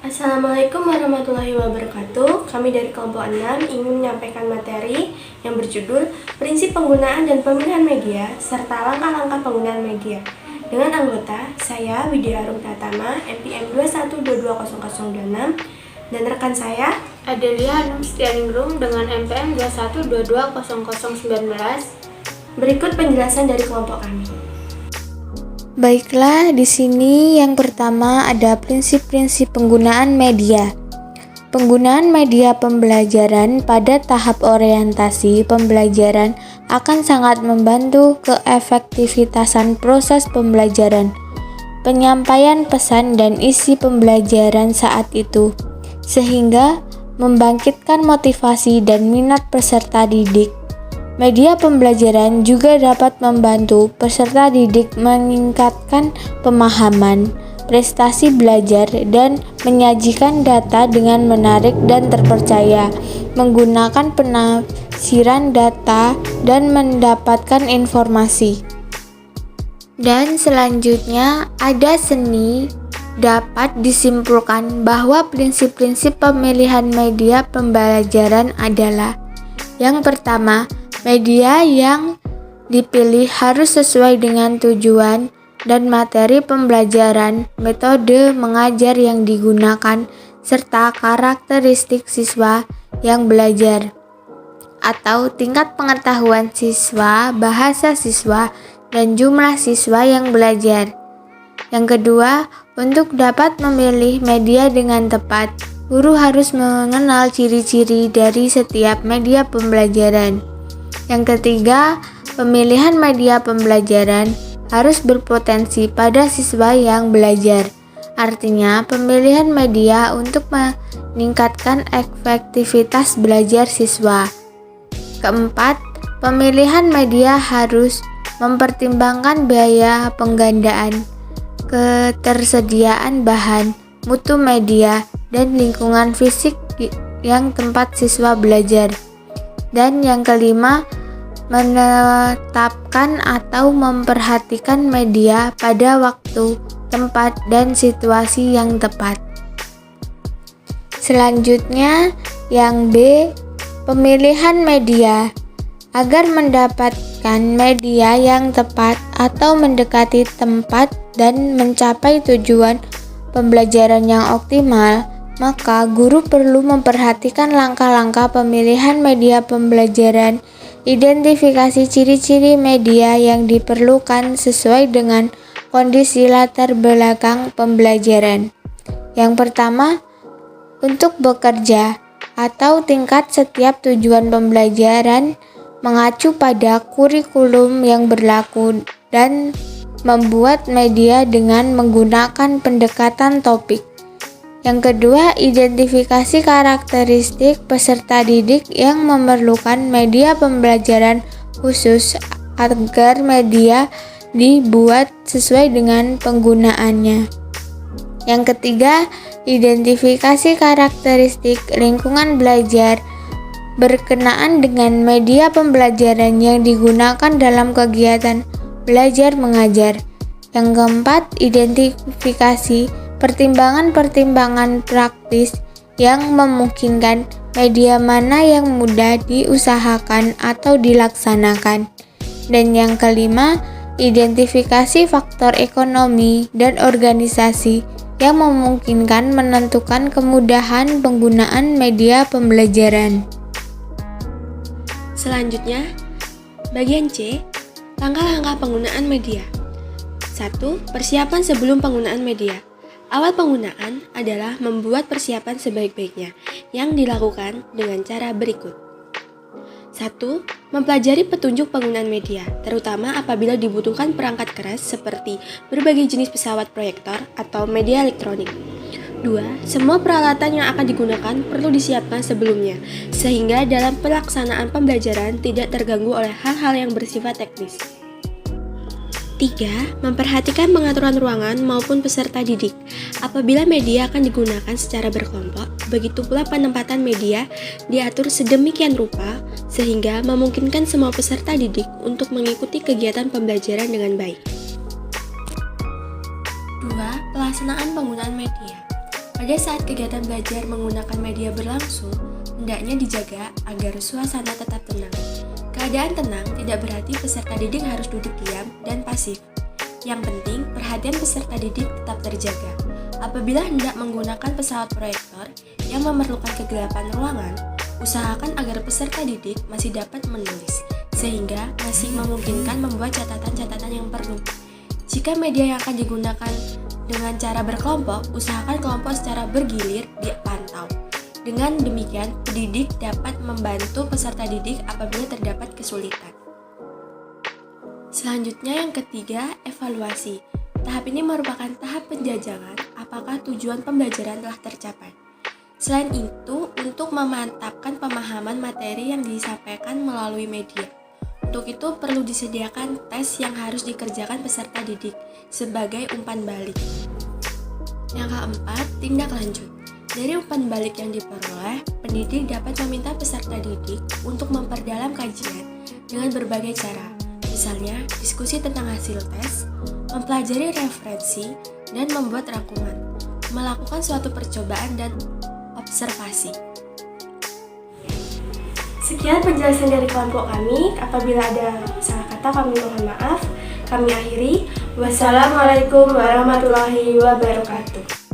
Assalamualaikum warahmatullahi wabarakatuh. Kami dari kelompok 6 ingin menyampaikan materi yang berjudul Prinsip Penggunaan dan Pemilihan Media serta Langkah-langkah Penggunaan Media dengan anggota saya Widya Arum Pratama NPM 212200026 dan rekan saya Adelia Hanum Setianingrum dengan NPM 212200019. Berikut penjelasan dari kelompok kami. Baiklah, di sini yang pertama ada prinsip-prinsip penggunaan media. Penggunaan media pembelajaran pada tahap orientasi pembelajaran akan sangat membantu keefektivitasan proses pembelajaran, penyampaian pesan dan isi pembelajaran saat itu, sehingga membangkitkan motivasi dan minat peserta didik. Media pembelajaran juga dapat membantu peserta didik meningkatkan pemahaman, prestasi belajar, dan menyajikan data dengan menarik dan terpercaya, menggunakan penafsiran data, dan mendapatkan informasi. Dan selanjutnya ada seni. Dapat disimpulkan bahwa prinsip-prinsip pemilihan media pembelajaran adalah: yang pertama, media yang dipilih harus sesuai dengan tujuan dan materi pembelajaran, metode mengajar yang digunakan, serta karakteristik siswa yang belajar, atau tingkat pengetahuan siswa, bahasa siswa, dan jumlah siswa yang belajar. Yang kedua, untuk dapat memilih media dengan tepat, guru harus mengenal ciri-ciri dari setiap media pembelajaran. Yang ketiga, pemilihan media pembelajaran harus berpotensi pada siswa yang belajar. Artinya, pemilihan media untuk meningkatkan efektivitas belajar siswa. Keempat, pemilihan media harus mempertimbangkan biaya penggandaan, ketersediaan bahan, mutu media, dan lingkungan fisik yang tempat siswa belajar. Dan yang kelima, menetapkan atau memperhatikan media pada waktu, tempat, dan situasi yang tepat. Selanjutnya, yang B, pemilihan media. Agar mendapatkan media yang tepat atau mendekati tempat dan mencapai tujuan pembelajaran yang optimal, maka guru perlu memperhatikan langkah-langkah pemilihan media pembelajaran, identifikasi ciri-ciri media yang diperlukan sesuai dengan kondisi latar belakang pembelajaran. Yang pertama, untuk bekerja atau tingkat setiap tujuan pembelajaran mengacu pada kurikulum yang berlaku dan membuat media dengan menggunakan pendekatan topik. Yang kedua, identifikasi karakteristik peserta didik yang memerlukan media pembelajaran khusus agar media dibuat sesuai dengan penggunaannya. Yang ketiga, identifikasi karakteristik lingkungan belajar berkenaan dengan media pembelajaran yang digunakan dalam kegiatan belajar mengajar. Yang keempat, identifikasi pertimbangan-pertimbangan praktis yang memungkinkan media mana yang mudah diusahakan atau dilaksanakan. Dan yang kelima, identifikasi faktor ekonomi dan organisasi yang memungkinkan menentukan kemudahan penggunaan media pembelajaran. Selanjutnya, bagian C, langkah-langkah penggunaan media. 1. Persiapan sebelum penggunaan media. Awal penggunaan adalah membuat persiapan sebaik-baiknya yang dilakukan dengan cara berikut. 1. Mempelajari petunjuk penggunaan media, terutama apabila dibutuhkan perangkat keras seperti berbagai jenis pesawat proyektor atau media elektronik. 2. Semua peralatan yang akan digunakan perlu disiapkan sebelumnya, sehingga dalam pelaksanaan pembelajaran tidak terganggu oleh hal-hal yang bersifat teknis. 3. Memperhatikan pengaturan ruangan maupun peserta didik. Apabila media akan digunakan secara berkelompok, begitu pula penempatan media diatur sedemikian rupa sehingga memungkinkan semua peserta didik untuk mengikuti kegiatan pembelajaran dengan baik. 2. Pelaksanaan penggunaan media. Pada saat kegiatan belajar menggunakan media berlangsung, hendaknya dijaga agar suasana tetap tenang. Keadaan tenang tidak berarti peserta didik harus duduk diam dan pasif. Yang penting, perhatian peserta didik tetap terjaga. Apabila hendak menggunakan pesawat proyektor yang memerlukan kegelapan ruangan, usahakan agar peserta didik masih dapat menulis, sehingga masih memungkinkan membuat catatan-catatan yang perlu. Jika media yang akan digunakan dengan cara berkelompok, usahakan kelompok secara bergilir dipantau. Dengan demikian, pendidik dapat membantu peserta didik apabila terdapat kesulitan. Selanjutnya yang ketiga, evaluasi. Tahap ini merupakan tahap penjajakan apakah tujuan pembelajaran telah tercapai. Selain itu, untuk memantapkan pemahaman materi yang disampaikan melalui media. Untuk itu perlu disediakan tes yang harus dikerjakan peserta didik sebagai umpan balik. Yang keempat, tindak lanjut. Dari umpan balik yang diperoleh, pendidik dapat meminta peserta didik untuk memperdalam kajian dengan berbagai cara. Misalnya, diskusi tentang hasil tes, mempelajari referensi, dan membuat rangkuman, melakukan suatu percobaan dan observasi. Sekian penjelasan dari kelompok kami. Apabila ada salah kata, kami mohon maaf. Kami akhiri. Wassalamualaikum warahmatullahi wabarakatuh.